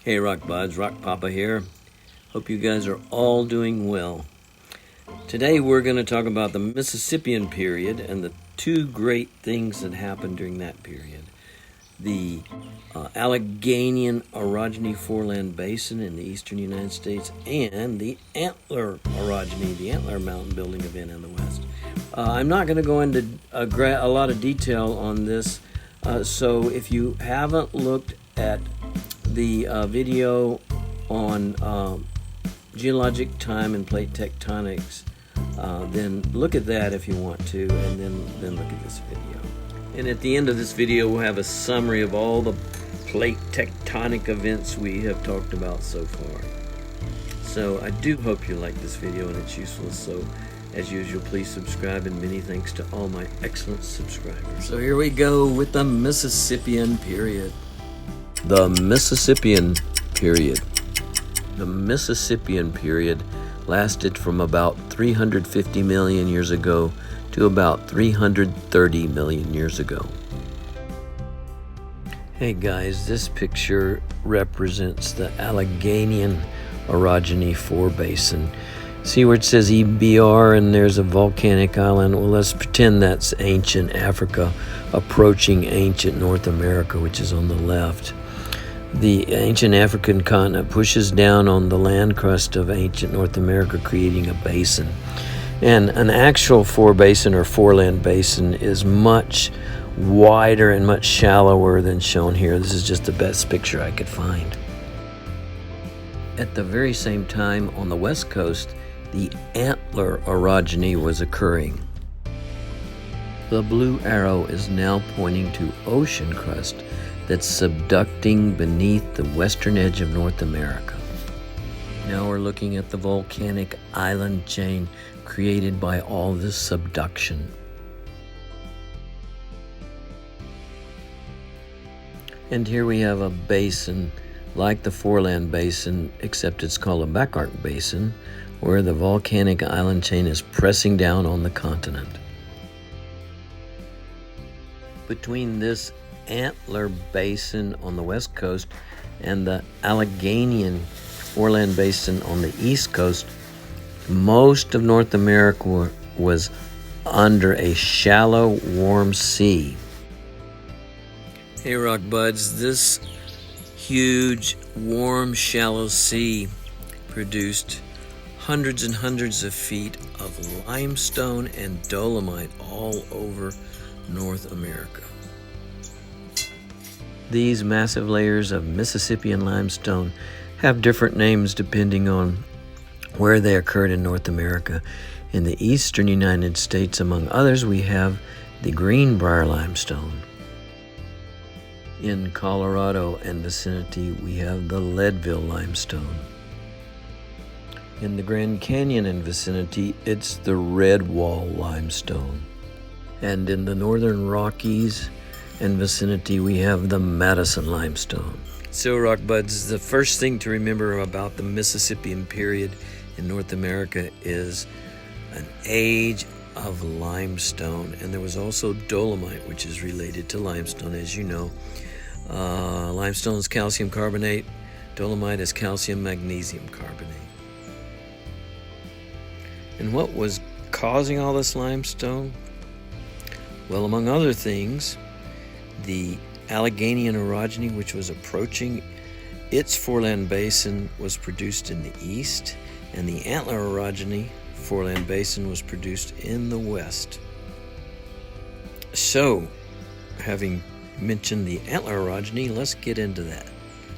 Hey Rock Buds, Rock Papa here. Hope you guys are all doing well. Today we're going to talk about the Mississippian period and the two great things that happened during that period. The Alleghenian orogeny foreland basin in the eastern United States and the Antler orogeny, the Antler mountain building event in the west. I'm not going to go into a lot of detail on this, so if you haven't looked at the video on geologic time and plate tectonics, then look at that if you want to, and then look at this video. And at the end of this video, we'll have a summary of all the plate tectonic events we have talked about so far. So I do hope you like this video and it's useful. So as usual, please subscribe, and many thanks to all my excellent subscribers. So here we go with the Mississippian period. The Mississippian period. The Mississippian period lasted from about 350 million years ago to about 330 million years ago. Hey guys, this picture represents the Alleghenian orogeny forebasin. See where it says EBR and there's a volcanic island? Well, let's pretend that's ancient Africa approaching ancient North America, which is on the left. The ancient African continent pushes down on the land crust of ancient North America, creating a basin. And an actual forebasin or foreland basin is much wider and much shallower than shown here. This is just the best picture I could find. At the very same time, on the west coast, the Antler orogeny was occurring. The blue arrow is now pointing to ocean crust that's subducting beneath the western edge of North America. Now we're looking at the volcanic island chain created by all this subduction. And here we have a basin like the foreland basin, except it's called a back-arc basin, where the volcanic island chain is pressing down on the continent. Between this Antler basin on the west coast and the Alleghenian foreland basin on the east coast, most of North America was under a shallow, warm sea. Hey Rock Buds, this huge, warm, shallow sea produced hundreds and hundreds of feet of limestone and dolomite all over North America. These massive layers of Mississippian limestone have different names depending on where they occurred in North America. In the eastern United States, among others, we have the Greenbrier limestone. In Colorado and vicinity, we have the Leadville limestone. In the Grand Canyon and vicinity, it's the Redwall limestone. And in the northern Rockies and vicinity, we have the Madison limestone. So Rock Buds, the first thing to remember about the Mississippian period in North America is an age of limestone. And there was also dolomite, which is related to limestone, as you know. Limestone is calcium carbonate, dolomite is calcium magnesium carbonate. And what was causing all this limestone? Well, among other things, the Alleghenian orogeny, which was approaching its foreland basin, was produced in the east, and the Antler orogeny foreland basin was produced in the west. So, having mentioned the Antler orogeny, let's get into that.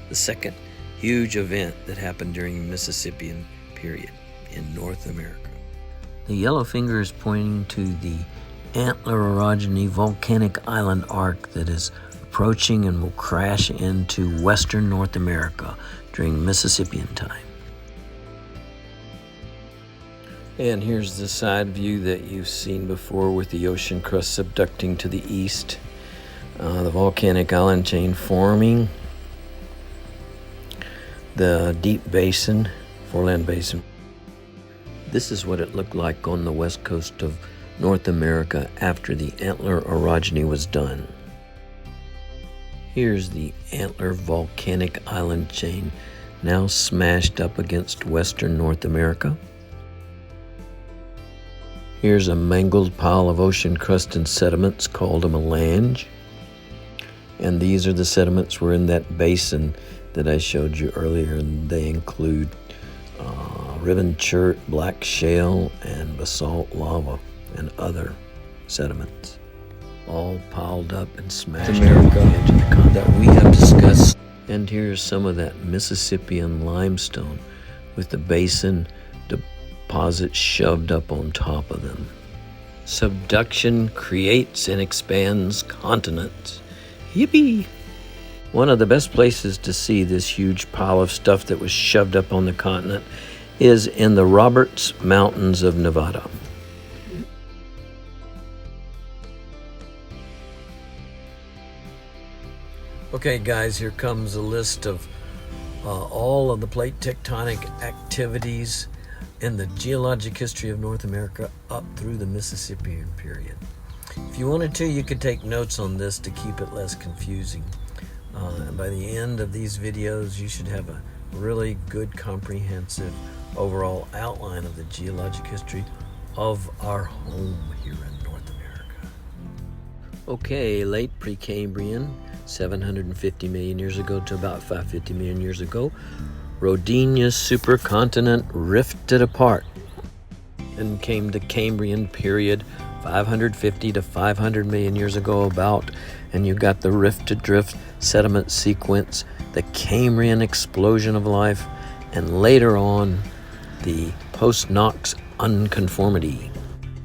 The second huge event that happened during the Mississippian period in North America. The yellow finger is pointing to the Antler orogeny volcanic island arc that is approaching and will crash into western North America during Mississippian time. And here's the side view that you've seen before with the ocean crust subducting to the east, the volcanic island chain forming, the deep basin, foreland basin. This is what it looked like on the west coast of North America after the Antler orogeny was done. Here's the Antler volcanic island chain, now smashed up against western North America. Here's a mangled pile of ocean crust and sediments called a melange. And these are the sediments were in that basin that I showed you earlier, and they include ribbon chert, black shale, and basalt lava, and other sediments, all piled up and smashed on the edge of the continent that we have discussed. And here's some of that Mississippian limestone with the basin deposits shoved up on top of them. Subduction creates and expands continents. Yippee! One of the best places to see this huge pile of stuff that was shoved up on the continent is in the Roberts Mountains of Nevada. Okay guys, here comes a list of all of the plate tectonic activities in the geologic history of North America up through the Mississippian period. If you wanted to, you could take notes on this to keep it less confusing. And by the end of these videos, you should have a really good comprehensive overall outline of the geologic history of our home here in North America. Okay, late Precambrian, 750 million years ago to about 550 million years ago, Rodinia supercontinent rifted apart and came the Cambrian period, 550 to 500 million years ago about, and you got the rift to drift sediment sequence, the Cambrian explosion of life, and later on the post-Knox unconformity.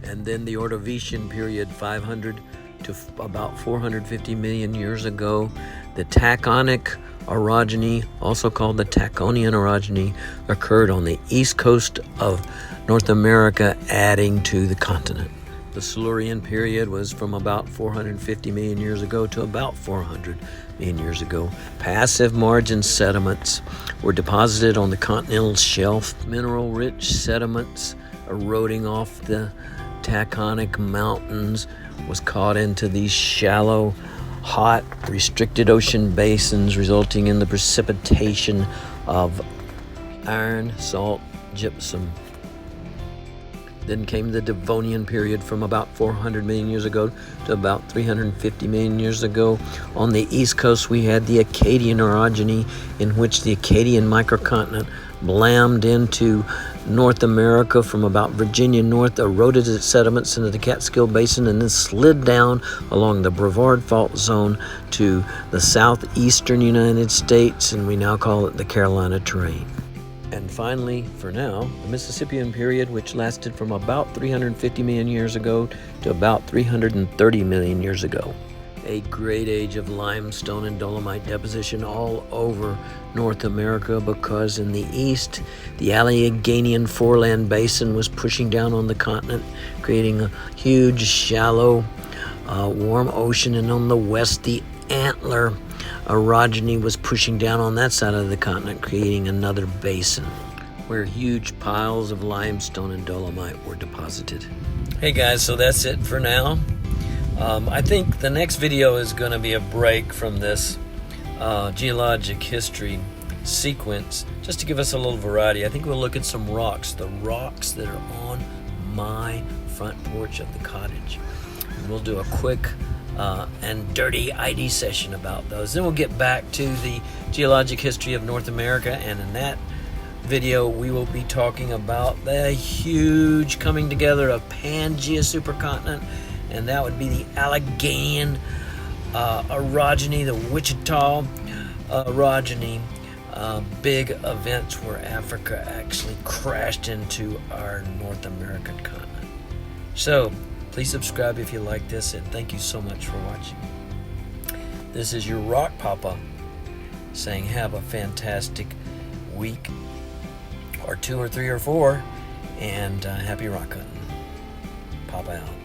And then the Ordovician period, 500 to about 450 million years ago, the Taconic orogeny, also called the Taconian orogeny, occurred on the east coast of North America, adding to the continent. The Silurian period was from about 450 million years ago to about 400 million years ago. Passive margin sediments were deposited on the continental shelf. Mineral-rich sediments eroding off the Taconic mountains was caught into these shallow, hot, restricted ocean basins, resulting in the precipitation of iron, salt, gypsum. Then came the Devonian period from about 400 million years ago to about 350 million years ago. On the east coast, we had the Akkadian orogeny, in which the Akkadian microcontinent blammed into North America from about Virginia north, eroded its sediments into the Catskill Basin, and then slid down along the Brevard Fault Zone to the southeastern United States, and we now call it the Carolina Terrane. And finally, for now, the Mississippian period, which lasted from about 350 million years ago to about 330 million years ago. A great age of limestone and dolomite deposition all over North America, because in the east, the Alleghanian foreland basin was pushing down on the continent, creating a huge, shallow, warm ocean, and on the west, the Antler orogeny was pushing down on that side of the continent, creating another basin where huge piles of limestone and dolomite were deposited. Hey guys, so that's it for now. I think the next video is going to be a break from this geologic history sequence, just to give us a little variety. I think we'll look at some rocks, the rocks that are on my front porch of the cottage. And we'll do a quick and dirty ID session about those. Then we'll get back to the geologic history of North America, and in that video we will be talking about the huge coming together of Pangea supercontinent, and that would be the Alleghanian orogeny, the Wichita orogeny, big events where Africa actually crashed into our North American continent. So please subscribe if you like this, and thank you so much for watching. This is your Rock Papa saying have a fantastic week, or 2 or 3 or 4, and happy rock hunting. Papa out.